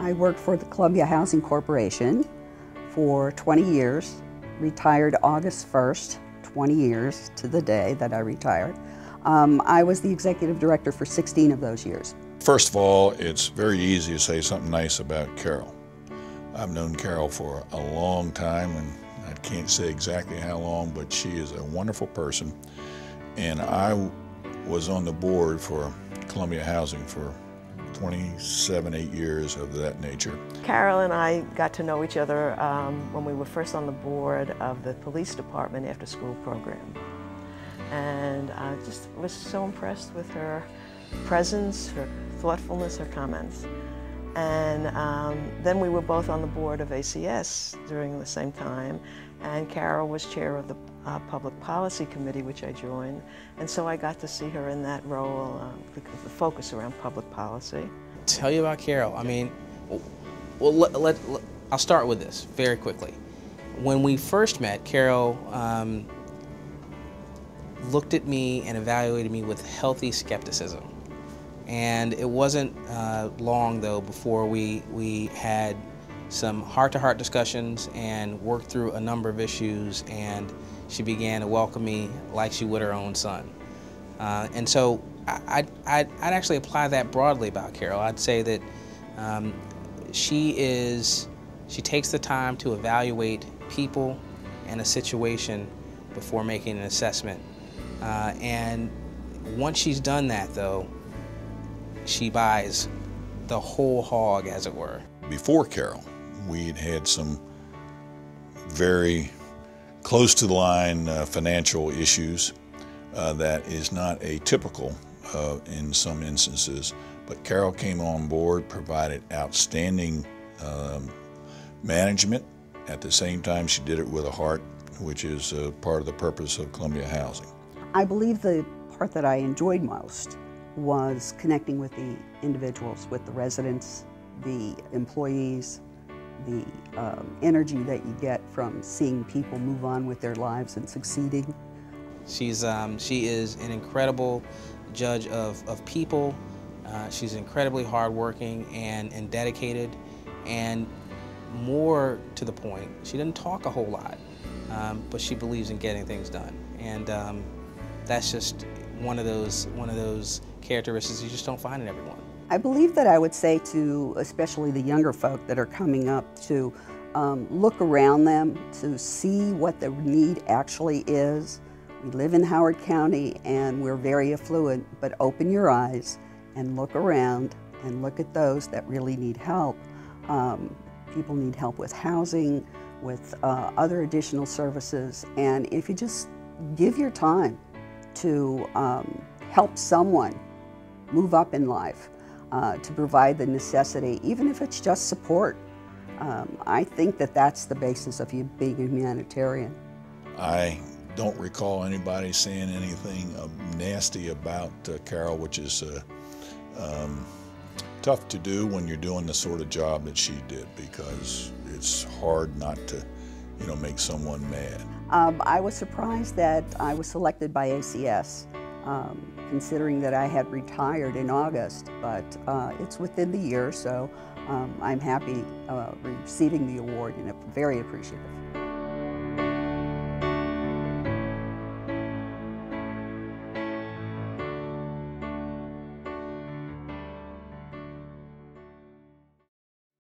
I worked for the Columbia Housing Corporation for 20 years, retired August 1st, 20 years to the day that I retired. I was the executive director for 16 of those years. First of all, it's very easy to say something nice about Carole. I've known Carole for a long time, and I can't say exactly how long, but she is a wonderful person. And I was on the board for Columbia Housing for 8 years of that nature. Carole and I got to know each other when we were first on the board of the police department after school program. And I just was so impressed with her presence, her thoughtfulness, her comments. And then we were both on the board of ACS during the same time, and Carole was chair of the Public Policy Committee, which I joined, and so I got to see her in that role, because the focus around public policy. Tell you about Carole, I mean, well, I'll start with this very quickly. When we first met, Carole looked at me and evaluated me with healthy skepticism. And it wasn't long, though, before we had some heart-to-heart discussions and worked through a number of issues, and she began to welcome me like she would her own son. And so I'd actually apply that broadly about Carole. I'd say that she takes the time to evaluate people and a situation before making an assessment. And once she's done that, though, she buys the whole hog, as it were. Before Carole, we'd had some very close to the line financial issues that is not atypical in some instances, but Carole came on board, provided outstanding management. At the same time, she did it with a heart, which is part of the purpose of Columbia Housing. I believe the part that I enjoyed most was connecting with the individuals, with the residents, the employees, the energy that you get from seeing people move on with their lives and succeeding. She is an incredible judge of people. She's incredibly hardworking and dedicated, and more to the point, she doesn't talk a whole lot, but she believes in getting things done. And that's just one of those characteristics you just don't find in everyone. I believe that I would say to especially the younger folk that are coming up to look around them, to see what the need actually is. We live in Howard County and we're very affluent, but open your eyes and look around and look at those that really need help. People need help with housing, with other additional services, and if you just give your time to help someone move up in life, to provide the necessity, even if it's just support. I think that that's the basis of you being a humanitarian. I don't recall anybody saying anything nasty about Carole, which is tough to do when you're doing the sort of job that she did, because it's hard not to, make someone mad. I was surprised that I was selected by ACS, considering that I had retired in August, but it's within the year, so I'm happy receiving the award and very appreciative.